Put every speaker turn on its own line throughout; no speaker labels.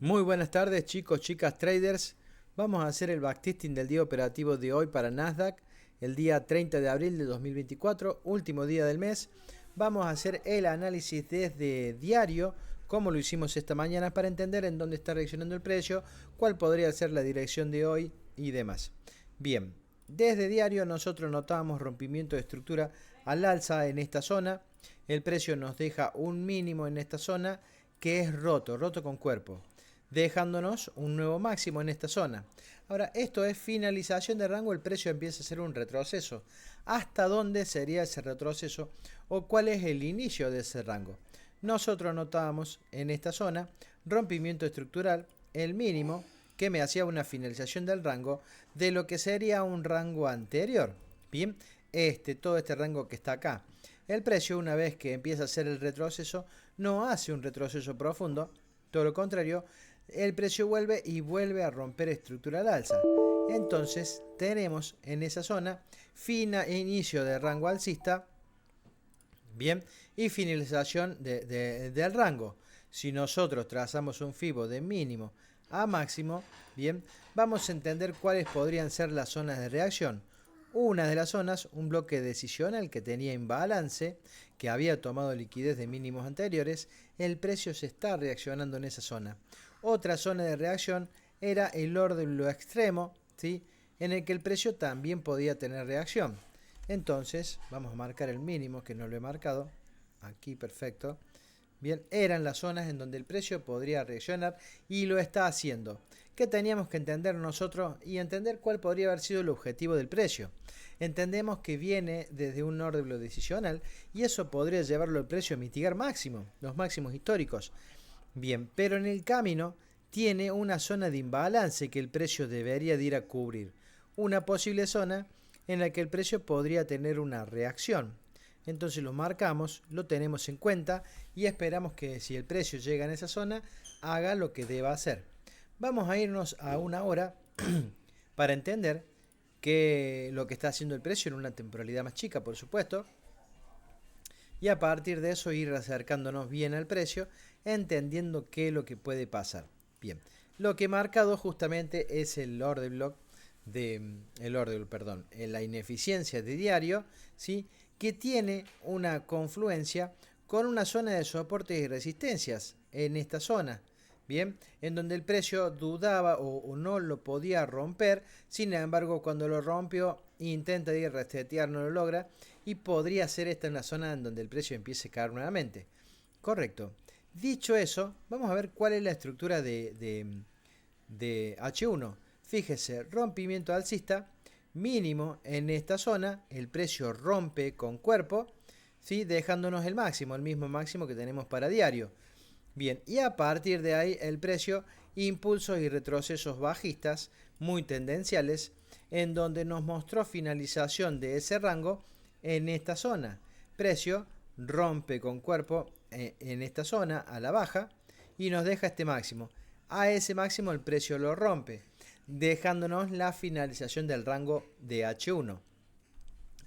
Muy buenas tardes chicos, chicas, traders. Vamos a hacer el backtesting del día operativo de hoy para Nasdaq, el día 30 de abril de 2024, último día del mes. Vamos a hacer el análisis desde diario, como lo hicimos esta mañana, para entender en dónde está reaccionando el precio, cuál podría ser la dirección de hoy y demás. Bien, desde diario nosotros notamos rompimiento de estructura al alza en esta zona. El precio nos deja un mínimo en esta zona que es roto con cuerpo, dejándonos un nuevo máximo en esta zona. Ahora, esto es finalización de rango, el precio empieza a ser un retroceso. ¿Hasta dónde sería ese retroceso o cuál es el inicio de ese rango? Nosotros notábamos en esta zona rompimiento estructural, el mínimo que me hacía una finalización del rango de lo que sería un rango anterior. Bien, todo este rango que está acá. El precio, una vez que empieza a hacer el retroceso, no hace un retroceso profundo, todo lo contrario, el precio vuelve a romper estructura al alza. Entonces tenemos en esa zona inicio de rango alcista, bien, y finalización del rango. Si nosotros trazamos un FIBO de mínimo a máximo, bien, vamos a entender cuáles podrían ser las zonas de reacción. Una de las zonas, un bloque decisional que tenía imbalance, que había tomado liquidez de mínimos anteriores, el precio se está reaccionando en esa zona. Otra zona de reacción era el orden lo extremo, ¿sí?, en el que el precio también podía tener reacción. Entonces, vamos a marcar el mínimo, que no lo he marcado. Aquí, perfecto. Bien, eran las zonas en donde el precio podría reaccionar y lo está haciendo. ¿Qué teníamos que entender nosotros y entender cuál podría haber sido el objetivo del precio? Entendemos que viene desde un orden decisional y eso podría llevarlo al precio a mitigar máximo, los máximos históricos. Bien, pero en el camino tiene una zona de imbalance que el precio debería de ir a cubrir. Una posible zona en la que el precio podría tener una reacción. Entonces lo marcamos, lo tenemos en cuenta y esperamos que si el precio llega en esa zona, haga lo que deba hacer. Vamos a irnos a una hora para entender lo que está haciendo el precio en una temporalidad más chica, por supuesto. Y a partir de eso ir acercándonos bien al precio, entendiendo qué es lo que puede pasar. Bien, lo que he marcado justamente es el order block la ineficiencia de diario, ¿sí?, que tiene una confluencia con una zona de soportes y resistencias en esta zona. Bien, en donde el precio dudaba o no lo podía romper, sin embargo cuando lo rompió intenta ir resetear, no lo logra y podría ser esta una zona en donde el precio empiece a caer nuevamente. Correcto. Dicho eso, vamos a ver cuál es la estructura de H1. Fíjese, rompimiento alcista, mínimo en esta zona, el precio rompe con cuerpo, ¿sí?, dejándonos el máximo, el mismo máximo que tenemos para diario. Bien, y a partir de ahí el precio, impulsos y retrocesos bajistas muy tendenciales, en donde nos mostró finalización de ese rango en esta zona. Precio rompe con cuerpo en esta zona a la baja y nos deja este máximo. A ese máximo el precio lo rompe, dejándonos la finalización del rango de H1.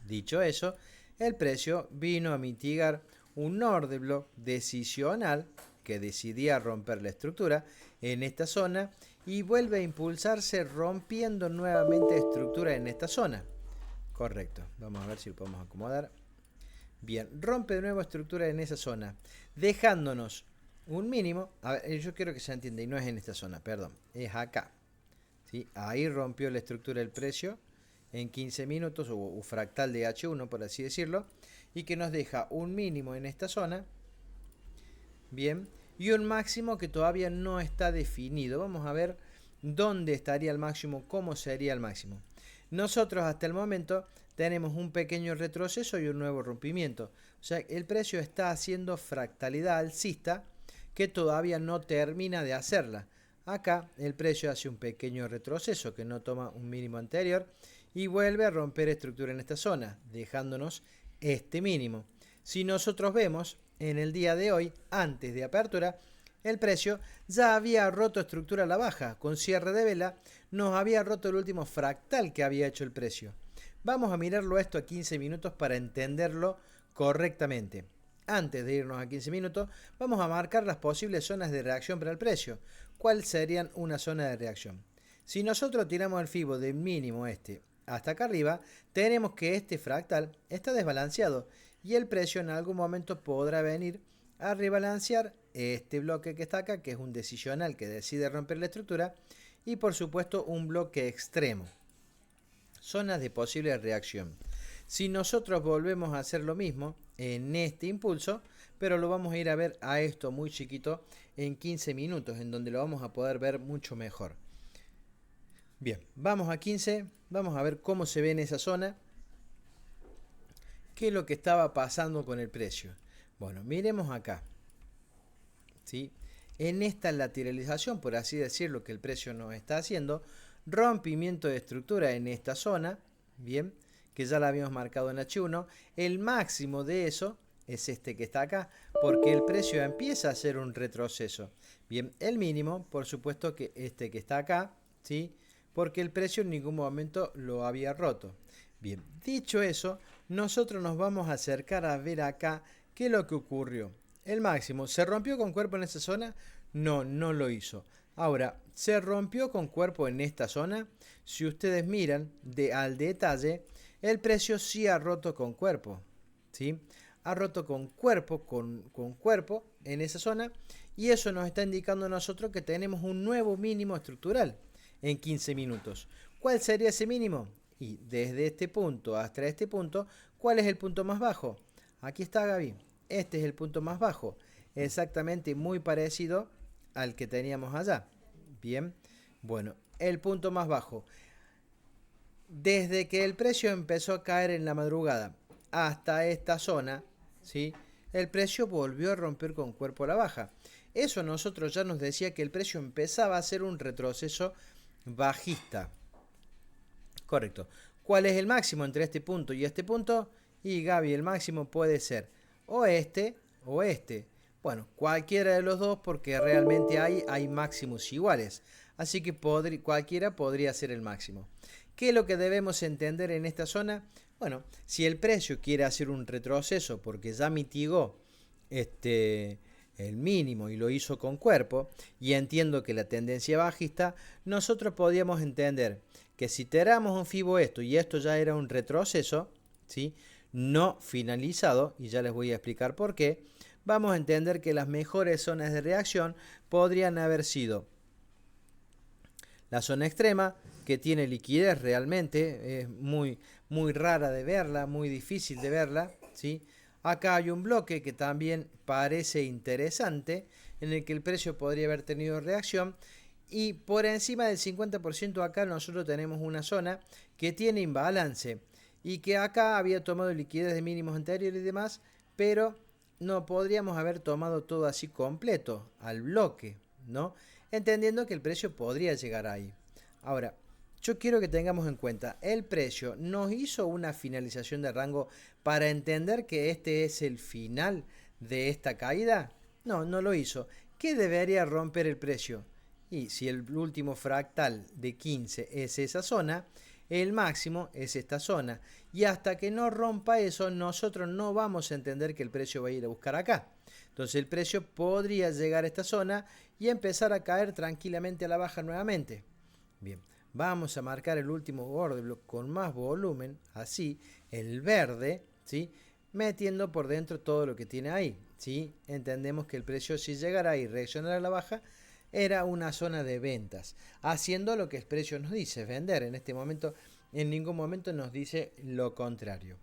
Dicho eso, el precio vino a mitigar un order block decisional que decidía romper la estructura en esta zona y vuelve a impulsarse rompiendo nuevamente estructura en esta zona. Correcto, vamos a ver si lo podemos acomodar. Bien, rompe de nuevo estructura en esa zona, dejándonos un mínimo. A ver, yo quiero que se entienda y no es en esta zona, perdón, es acá. ¿Sí? Ahí rompió la estructura del precio en 15 minutos o fractal de H1, por así decirlo, y que nos deja un mínimo en esta zona, bien, y un máximo que todavía no está definido. Vamos a ver dónde estaría el máximo, cómo sería el máximo. Nosotros hasta el momento tenemos un pequeño retroceso y un nuevo rompimiento. O sea, el precio está haciendo fractalidad alcista que todavía no termina de hacerla. Acá el precio hace un pequeño retroceso que no toma un mínimo anterior y vuelve a romper estructura en esta zona, dejándonos este mínimo. Si nosotros vemos en el día de hoy, antes de apertura, el precio ya había roto estructura a la baja. Con cierre de vela nos había roto el último fractal que había hecho el precio. Vamos a mirarlo esto a 15 minutos para entenderlo correctamente. Antes de irnos a 15 minutos, vamos a marcar las posibles zonas de reacción para el precio. ¿cuál sería una zona de reacción? Si nosotros tiramos el FIBO del mínimo hasta acá arriba, tenemos que este fractal está desbalanceado y el precio en algún momento podrá venir a rebalancear este bloque que está acá, que es un decisional que decide romper la estructura, y por supuesto un bloque extremo. Zonas de posible reacción. Si nosotros volvemos a hacer lo mismo en este impulso, pero lo vamos a ir a ver a esto muy chiquito en 15 minutos, en donde lo vamos a poder ver mucho mejor. Bien, vamos a 15, vamos a ver cómo se ve en esa zona, qué es lo que estaba pasando con el precio. Bueno, miremos acá, ¿sí? En esta lateralización, por así decirlo, que el precio nos está haciendo, rompimiento de estructura en esta zona, bien, que ya la habíamos marcado en H1, el máximo de eso es este que está acá, porque el precio empieza a hacer un retroceso. Bien, el mínimo, por supuesto que este que está acá, ¿sí? Porque el precio en ningún momento lo había roto. Bien, dicho eso, nosotros nos vamos a acercar a ver acá qué es lo que ocurrió. El máximo, ¿se rompió con cuerpo en esa zona? No, no lo hizo. Ahora, ¿se rompió con cuerpo en esta zona? Si ustedes miran al detalle, el precio sí ha roto con cuerpo, ¿sí? Ha roto con cuerpo en esa zona, y eso nos está indicando a nosotros que tenemos un nuevo mínimo estructural en 15 minutos. ¿Cuál sería ese mínimo? Y desde este punto hasta este punto, ¿cuál es el punto más bajo? Aquí está, Gaby. Este es el punto más bajo, exactamente muy parecido al que teníamos allá. Bien, bueno, el punto más bajo. Desde que el precio empezó a caer en la madrugada hasta esta zona, ¿sí? El precio volvió a romper con cuerpo a la baja. Eso nosotros ya nos decía que el precio empezaba a hacer un retroceso bajista. Correcto. ¿Cuál es el máximo entre este punto y este punto? Y Gaby, el máximo puede ser o este o este. Bueno, cualquiera de los dos, porque realmente hay máximos iguales. Así que cualquiera podría ser el máximo. ¿Qué es lo que debemos entender en esta zona? Bueno, si el precio quiere hacer un retroceso porque ya mitigó el mínimo y lo hizo con cuerpo, y entiendo que la tendencia bajista, nosotros podríamos entender que si tiramos un FIBO y esto ya era un retroceso, ¿sí? No finalizado, y ya les voy a explicar por qué, vamos a entender que las mejores zonas de reacción podrían haber sido la zona extrema, que tiene liquidez realmente, es muy rara de verla, muy difícil de verla, ¿sí? Acá hay un bloque que también parece interesante, en el que el precio podría haber tenido reacción, y por encima del 50% acá nosotros tenemos una zona que tiene imbalance, y que acá había tomado liquidez de mínimos anteriores y demás, pero no podríamos haber tomado todo así completo, al bloque, ¿no? Entendiendo que el precio podría llegar ahí. Ahora, yo quiero que tengamos en cuenta, el precio nos hizo una finalización de rango para entender que este es el final de esta caída. No, no lo hizo. ¿Qué debería romper el precio? Y si el último fractal de 15 es esa zona, el máximo es esta zona. Y hasta que no rompa eso, nosotros no vamos a entender que el precio va a ir a buscar acá. Entonces el precio podría llegar a esta zona y empezar a caer tranquilamente a la baja nuevamente. Bien, vamos a marcar el último order con más volumen, así, el verde, ¿sí? Metiendo por dentro todo lo que tiene ahí, ¿sí? Entendemos que el precio, si llegara ahí y reaccionara a la baja, era una zona de ventas, haciendo lo que el precio nos dice, vender. En este momento, en ningún momento nos dice lo contrario.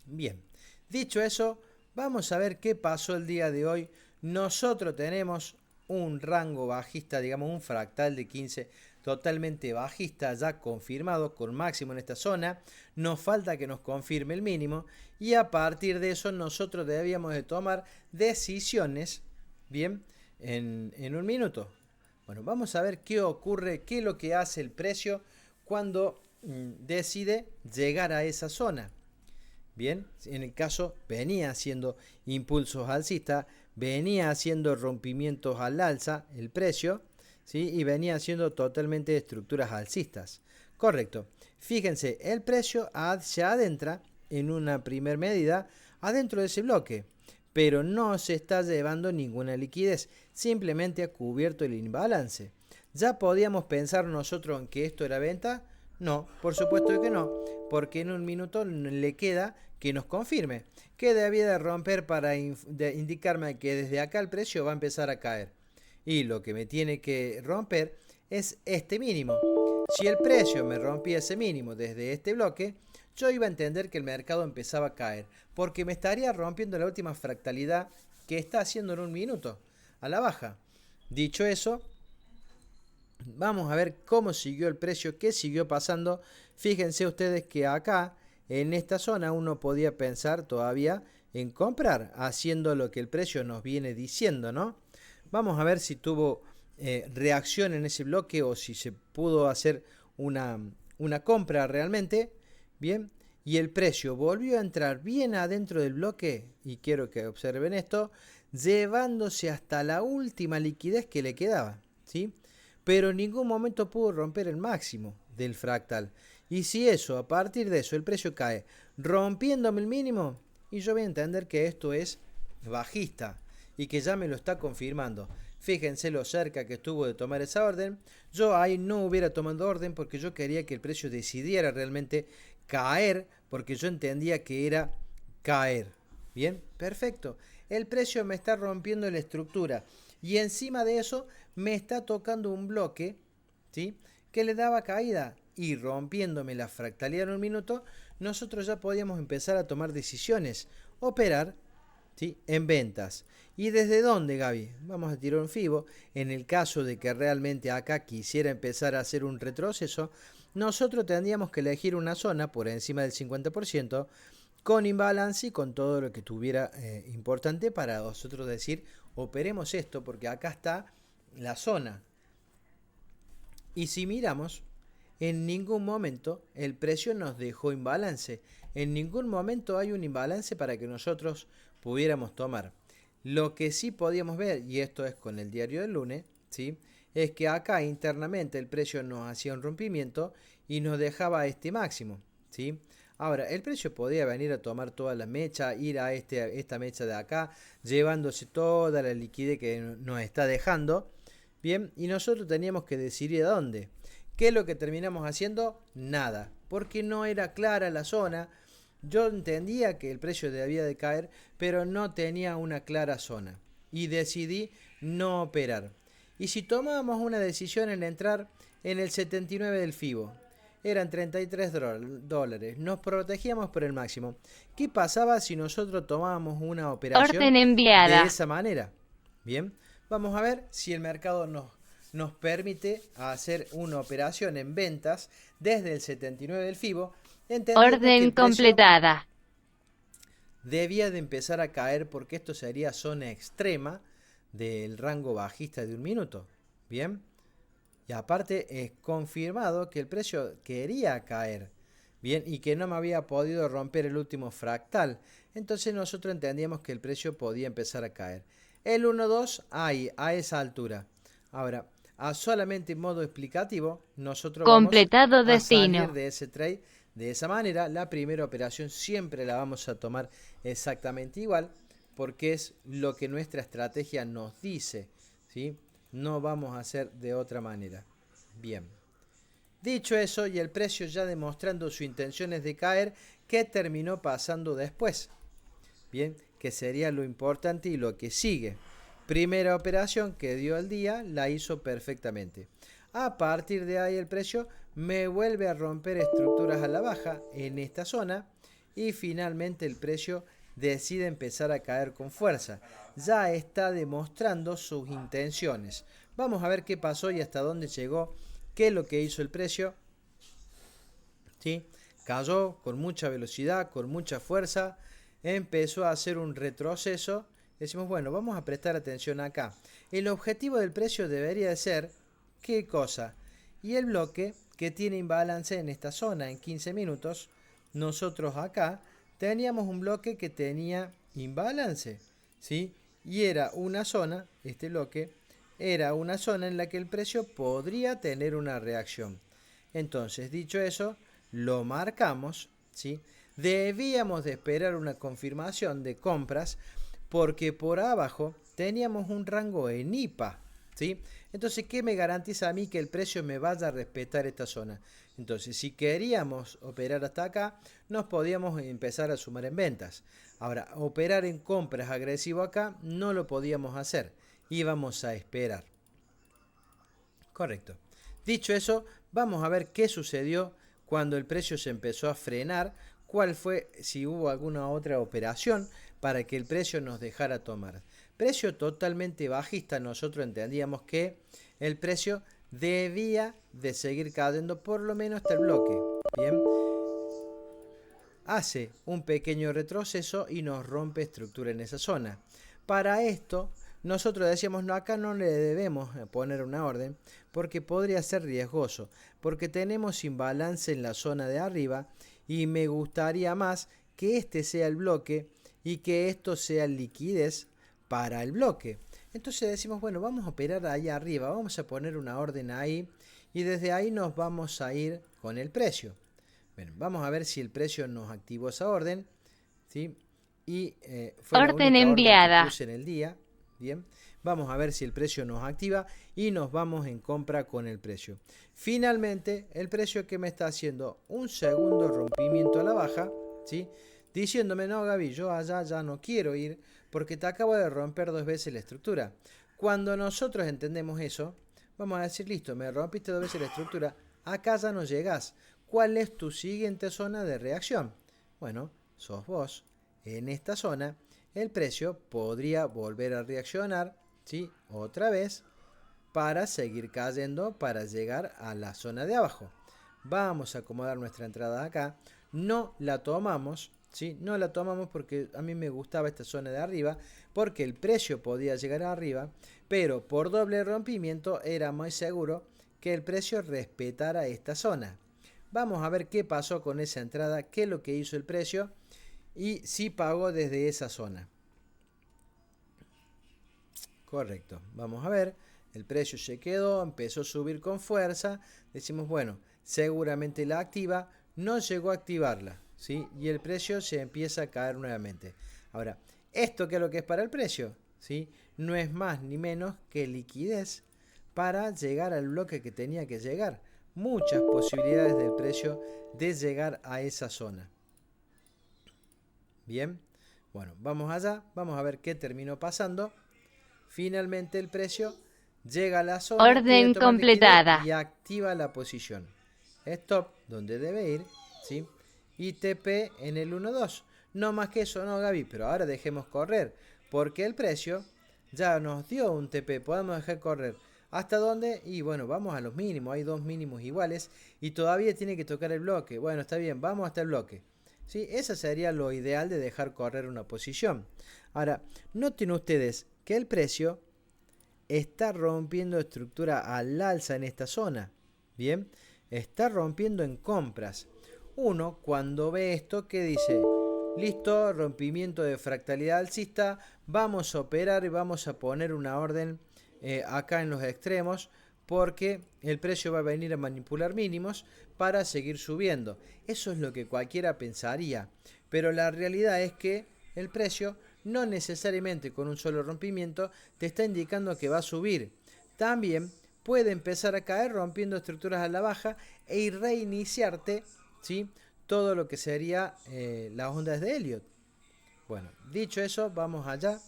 Bien, dicho eso, vamos a ver qué pasó el día de hoy. Nosotros tenemos un rango bajista, digamos un fractal de 15 totalmente bajista ya confirmado con máximo en esta zona. Nos falta que nos confirme el mínimo, y a partir de eso nosotros debíamos de tomar decisiones, bien, en un minuto. Bueno, vamos a ver qué ocurre, qué es lo que hace el precio cuando decide llegar a esa zona. Bien, en el caso venía haciendo impulsos alcistas, venía haciendo rompimientos al alza el precio, ¿sí? Y venía haciendo totalmente estructuras alcistas. Correcto. Fíjense, el precio se adentra en una primer medida adentro de ese bloque, pero no se está llevando ninguna liquidez, simplemente ha cubierto el imbalance. ¿Ya podíamos pensar nosotros en que esto era venta? No, por supuesto que no, porque en un minuto le queda que nos confirme que debía de romper para indicarme que desde acá el precio va a empezar a caer. Y lo que me tiene que romper es este mínimo. Si el precio me rompía ese mínimo desde este bloque, yo iba a entender que el mercado empezaba a caer, porque me estaría rompiendo la última fractalidad que está haciendo en un minuto, a la baja. Dicho eso, vamos a ver cómo siguió el precio, qué siguió pasando. Fíjense ustedes que acá, en esta zona, uno podía pensar todavía en comprar, haciendo lo que el precio nos viene diciendo, ¿no? Vamos a ver si tuvo reacción en ese bloque o si se pudo hacer una compra realmente. Bien, y el precio volvió a entrar bien adentro del bloque, y quiero que observen esto, llevándose hasta la última liquidez que le quedaba, ¿sí? Pero en ningún momento pudo romper el máximo del fractal. Y si eso, a partir de eso, el precio cae rompiéndome el mínimo, y yo voy a entender que esto es bajista y que ya me lo está confirmando. Fíjense lo cerca que estuvo de tomar esa orden. Yo ahí no hubiera tomado orden porque yo quería que el precio decidiera realmente caer, porque yo entendía que era caer. Bien, perfecto. El precio me está rompiendo la estructura y encima de eso me está tocando un bloque, ¿sí?, que le daba caída, y rompiéndome la fractalidad en un minuto, nosotros ya podíamos empezar a tomar decisiones, operar, ¿sí?, en ventas. ¿Y desde dónde, Gaby? Vamos a tirar un FIBO. En el caso de que realmente acá quisiera empezar a hacer un retroceso, nosotros tendríamos que elegir una zona por encima del 50%, con imbalance y con todo lo que tuviera importante para nosotros decir, operemos esto, porque acá está la zona. Y si miramos, en ningún momento el precio nos dejó imbalance. En ningún momento hay un imbalance para que nosotros pudiéramos tomar. Lo que sí podíamos ver, y esto es con el diario del lunes, ¿sí?, es que acá internamente el precio nos hacía un rompimiento y nos dejaba este máximo, ¿sí? Ahora, el precio podía venir a tomar toda la mecha, ir a esta mecha de acá, llevándose toda la liquidez que nos está dejando, bien, y nosotros teníamos que decidir a dónde. ¿Qué es lo que terminamos haciendo? Nada, porque no era clara la zona. Yo entendía que el precio debía de caer, pero no tenía una clara zona. Y decidí no operar. Y si tomábamos una decisión en entrar en el 79 del FIBO, eran 33 dólares, nos protegíamos por el máximo. ¿Qué pasaba si nosotros tomábamos una operación
Orden
de
enviada.
esa manera? Bien, vamos a ver si el mercado nos permite hacer una operación en ventas desde el 79 del FIBO, entendiendo que
Orden
el precio
completada.
debía de empezar a caer porque esto sería zona extrema del rango bajista de un minuto. Bien, y aparte es confirmado que el precio quería caer, bien, y que no me había podido romper el último fractal. Entonces nosotros entendíamos que el precio podía empezar a caer. El 1-2 ahí, a esa altura. Ahora, a solamente en modo explicativo, nosotros vamos
Completado
a salir
destino.
de ese trade de esa manera. La primera operación siempre la vamos a tomar exactamente igual, porque es lo que nuestra estrategia nos dice, ¿sí? No vamos a hacer de otra manera. Bien. Dicho eso, y el precio ya demostrando su intenciones de caer, ¿qué terminó pasando después? Bien, que sería lo importante y lo que sigue. Primera operación que dio el día, la hizo perfectamente. A partir de ahí el precio me vuelve a romper estructuras a la baja en esta zona y finalmente el precio decide empezar a caer con fuerza. Ya está demostrando sus intenciones. Vamos a ver qué pasó y hasta dónde llegó, qué es lo que hizo el precio. ¿Sí? Cayó con mucha velocidad, con mucha fuerza, empezó a hacer un retroceso. Decimos, bueno, vamos a prestar atención acá. El objetivo del precio debería de ser, ¿qué cosa? Y el bloque que tiene imbalance en esta zona en 15 minutos, nosotros acá teníamos un bloque que tenía imbalance, ¿sí? Y era una zona, este bloque, era una zona en la que el precio podría tener una reacción. Entonces, dicho eso, lo marcamos, ¿sí? Debíamos de esperar una confirmación de compras porque por abajo teníamos un rango en IPA, ¿sí? Entonces, ¿qué me garantiza a mí que el precio me vaya a respetar esta zona? Entonces, si queríamos operar hasta acá, nos podíamos empezar a sumar en ventas. Ahora, operar en compras agresivo acá no lo podíamos hacer. Íbamos a esperar. Correcto. Dicho eso, vamos a ver qué sucedió cuando el precio se empezó a frenar, cuál fue, si hubo alguna otra operación para que el precio nos dejara tomar. Precio totalmente bajista, nosotros entendíamos que el precio debía de seguir cayendo por lo menos hasta el bloque. Bien, hace un pequeño retroceso y nos rompe estructura en esa zona. Para esto, nosotros decíamos, no, acá no le debemos poner una orden porque podría ser riesgoso, porque tenemos imbalance en la zona de arriba y me gustaría más que este sea el bloque y que esto sea liquidez para el bloque. Entonces decimos, bueno, vamos a operar ahí arriba, vamos a poner una orden ahí y desde ahí nos vamos a ir con el precio. Bueno, vamos a ver si el precio nos activó esa orden, ¿sí? Y fue la
Orden
única
enviada.
orden que puse en el día. Bien, vamos a ver si el precio nos activa y nos vamos en compra con el precio. Finalmente, el precio que me está haciendo un segundo rompimiento a la baja, ¿sí? Diciéndome, no, Gaby, yo allá ya no quiero ir porque te acabo de romper 2 veces la estructura. Cuando nosotros entendemos eso, vamos a decir, listo, me rompiste 2 veces la estructura, acá ya no llegás. ¿Cuál es tu siguiente zona de reacción? Bueno, sos vos. En esta zona, el precio podría volver a reaccionar, ¿sí? Otra vez, para seguir cayendo, para llegar a la zona de abajo. Vamos a acomodar nuestra entrada acá. No la tomamos, ¿sí? No la tomamos porque a mí me gustaba esta zona de arriba, porque el precio podía llegar arriba, pero por doble rompimiento era muy seguro que el precio respetara esta zona. Vamos a ver qué pasó con esa entrada, qué es lo que hizo el precio y si pagó desde esa zona. Correcto, vamos a ver, el precio se quedó, empezó a subir con fuerza, decimos, bueno, seguramente la activa, no llegó a activarla, ¿sí? Y el precio se empieza a caer nuevamente. Ahora, ¿esto qué es lo que es para el precio? ¿Sí? No es más ni menos que liquidez para llegar al bloque que tenía que llegar. Muchas posibilidades del precio de llegar a esa zona. Bien, bueno, vamos allá, vamos a ver qué terminó pasando. Finalmente el precio llega a la zona, quiere
Orden
tomar liquidez
completada.
y activa la posición. Stop, donde debe ir, ¿sí? Y TP en el 1-2. No más que eso, no, Gaby, pero ahora dejemos correr, porque el precio ya nos dio un TP, podemos dejar correr. ¿Hasta dónde? Y bueno, vamos a los mínimos, hay 2 mínimos iguales y todavía tiene que tocar el bloque. Bueno, está bien, vamos hasta el bloque. ¿Sí? Ese sería lo ideal de dejar correr una posición. Ahora, noten ustedes que el precio está rompiendo estructura al alza en esta zona. Bien, está rompiendo en compras. Uno, cuando ve esto, ¿qué dice? Listo, rompimiento de fractalidad alcista, vamos a operar y vamos a poner una orden acá en los extremos porque el precio va a venir a manipular mínimos para seguir subiendo. Eso es lo que cualquiera pensaría, pero la realidad es que el precio no necesariamente con un solo rompimiento te está indicando que va a subir. También puede empezar a caer rompiendo estructuras a la baja e reiniciarte, ¿sí? Todo lo que sería las ondas de Elliott. Bueno, dicho eso, vamos allá.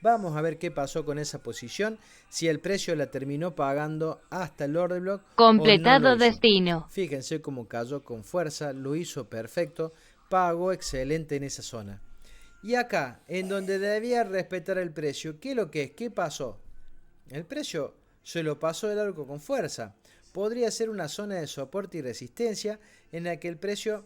Vamos a ver qué pasó con esa posición, si el precio la terminó pagando hasta el order block o no lo
Completado
hizo.
destino.
Fíjense cómo cayó con fuerza, lo hizo perfecto, pagó excelente en esa zona. Y acá, en donde debía respetar el precio, ¿qué es lo que es? ¿Qué pasó? El precio se lo pasó de largo con fuerza. Podría ser una zona de soporte y resistencia en la que el precio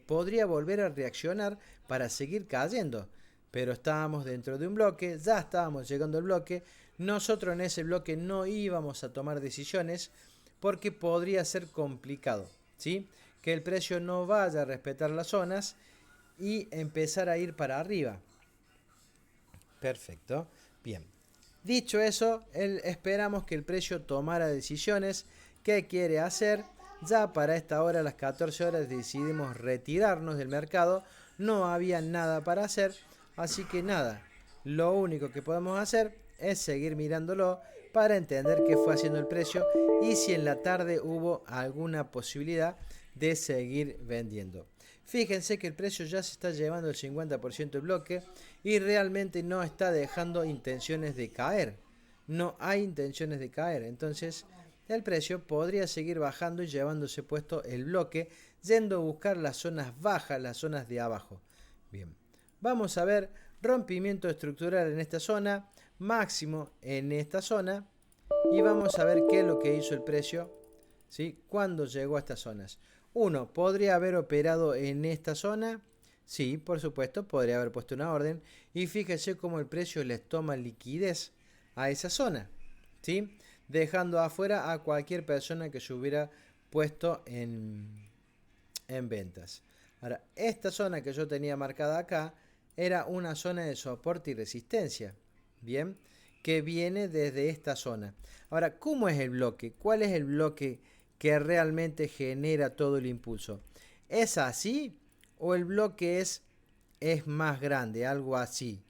podría volver a reaccionar para seguir cayendo. Pero estábamos dentro de un bloque, ya estábamos llegando al bloque. Nosotros en ese bloque no íbamos a tomar decisiones porque podría ser complicado, ¿sí? Que el precio no vaya a respetar las zonas y empezar a ir para arriba. Perfecto, bien. Dicho eso, esperamos que el precio tomara decisiones. ¿Qué quiere hacer? Ya para esta hora, a las 14 horas, decidimos retirarnos del mercado. No había nada para hacer, así que nada. Lo único que podemos hacer es seguir mirándolo para entender qué fue haciendo el precio y si en la tarde hubo alguna posibilidad de seguir vendiendo. Fíjense que el precio ya se está llevando el 50% del bloque y realmente no está dejando intenciones de caer. No hay intenciones de caer. Entonces el precio podría seguir bajando y llevándose puesto el bloque, yendo a buscar las zonas bajas, las zonas de abajo. Bien, vamos a ver rompimiento estructural en esta zona, máximo en esta zona y vamos a ver qué es lo que hizo el precio, ¿sí? Cuando llegó a estas zonas. Uno, ¿podría haber operado en esta zona? Sí, por supuesto, podría haber puesto una orden y fíjese cómo el precio les toma liquidez a esa zona, ¿sí? Dejando afuera a cualquier persona que se hubiera puesto en ventas. Ahora, esta zona que yo tenía marcada acá era una zona de soporte y resistencia, bien, que viene desde esta zona. Ahora, ¿cómo es el bloque? ¿Cuál es el bloque que realmente genera todo el impulso? ¿Es así o el bloque es más grande, algo así?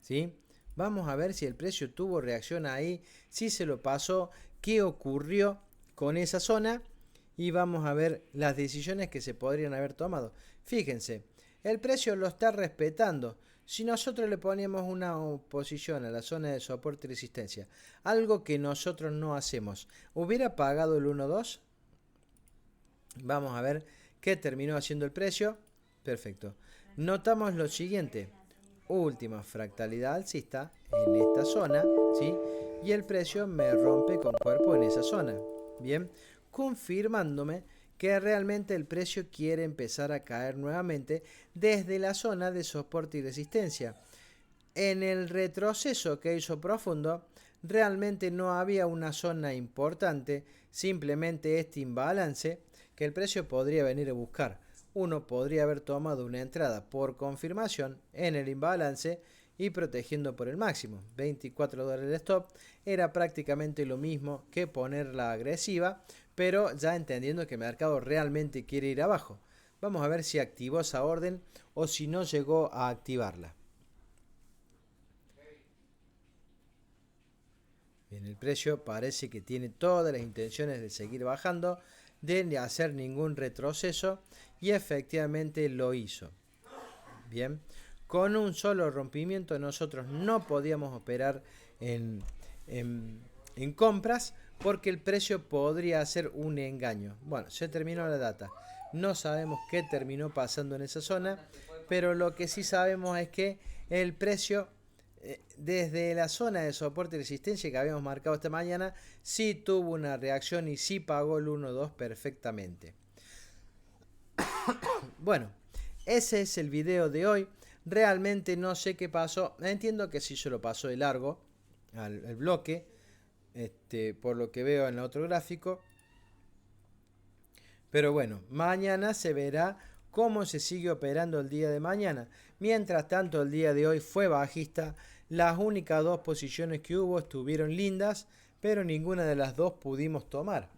¿Sí? Vamos a ver si el precio tuvo reacción ahí, si se lo pasó, qué ocurrió con esa zona y vamos a ver las decisiones que se podrían haber tomado. Fíjense, el precio lo está respetando. Si nosotros le poníamos una oposición a la zona de soporte y resistencia, algo que nosotros no hacemos, ¿hubiera pagado el 1.2? Vamos a ver qué terminó haciendo el precio. Perfecto. Notamos lo siguiente. Última fractalidad alcista en esta zona, ¿sí? Y el precio me rompe con cuerpo en esa zona. Bien, confirmándome que realmente el precio quiere empezar a caer nuevamente desde la zona de soporte y resistencia. En el retroceso que hizo profundo, realmente no había una zona importante, simplemente este imbalance que el precio podría venir a buscar. Uno podría haber tomado una entrada por confirmación en el imbalance y protegiendo por el máximo. $24 el stop era prácticamente lo mismo que poner la agresiva, pero ya entendiendo que el mercado realmente quiere ir abajo. Vamos a ver si activó esa orden o si no llegó a activarla. Bien, el precio parece que tiene todas las intenciones de seguir bajando, de hacer ningún retroceso y efectivamente lo hizo. Bien, con un solo rompimiento nosotros no podíamos operar en compras porque el precio podría ser un engaño. Bueno, se terminó la data. No sabemos qué terminó pasando en esa zona, pero lo que sí sabemos es que el precio desde la zona de soporte y resistencia que habíamos marcado esta mañana, sí tuvo una reacción y sí pagó el 1.2 perfectamente. Bueno, ese es el video de hoy. Realmente no sé qué pasó. Entiendo que sí se lo pasó de largo al bloque, por lo que veo en el otro gráfico. Pero bueno, mañana se verá cómo se sigue operando el día de mañana. Mientras tanto, el día de hoy fue bajista. Las únicas dos posiciones que hubo estuvieron lindas, pero ninguna de las dos pudimos tomar,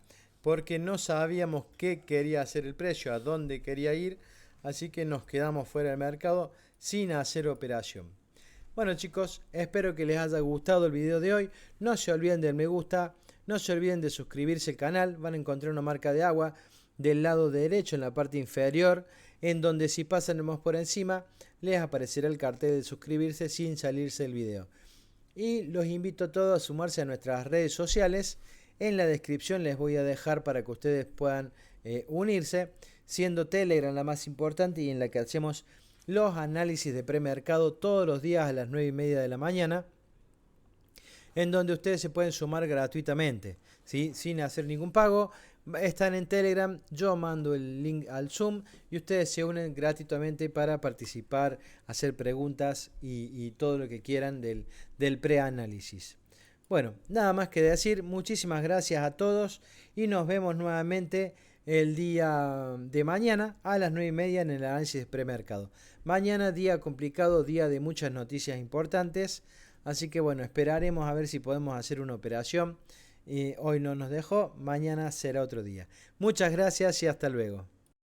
porque no sabíamos qué quería hacer el precio, a dónde quería ir, así que nos quedamos fuera del mercado sin hacer operación. Bueno chicos, espero que les haya gustado el video de hoy. No se olviden del me gusta, no se olviden de suscribirse al canal. Van a encontrar una marca de agua del lado derecho en la parte inferior, en donde si pasamos por encima les aparecerá el cartel de suscribirse sin salirse del video. Y los invito a todos a sumarse a nuestras redes sociales. En la descripción les voy a dejar para que ustedes puedan unirse, siendo Telegram la más importante y en la que hacemos los análisis de premercado todos los días a las 9:30 de la mañana, en donde ustedes se pueden sumar gratuitamente, ¿sí? Sin hacer ningún pago. Están en Telegram, yo mando el link al Zoom y ustedes se unen gratuitamente para participar, hacer preguntas y todo lo que quieran del preanálisis. Bueno, nada más que decir, muchísimas gracias a todos y nos vemos nuevamente el día de mañana a las 9:30 en el análisis de premercado. Mañana día complicado, día de muchas noticias importantes, así que bueno, esperaremos a ver si podemos hacer una operación. Hoy no nos dejó, mañana será otro día. Muchas gracias y hasta luego.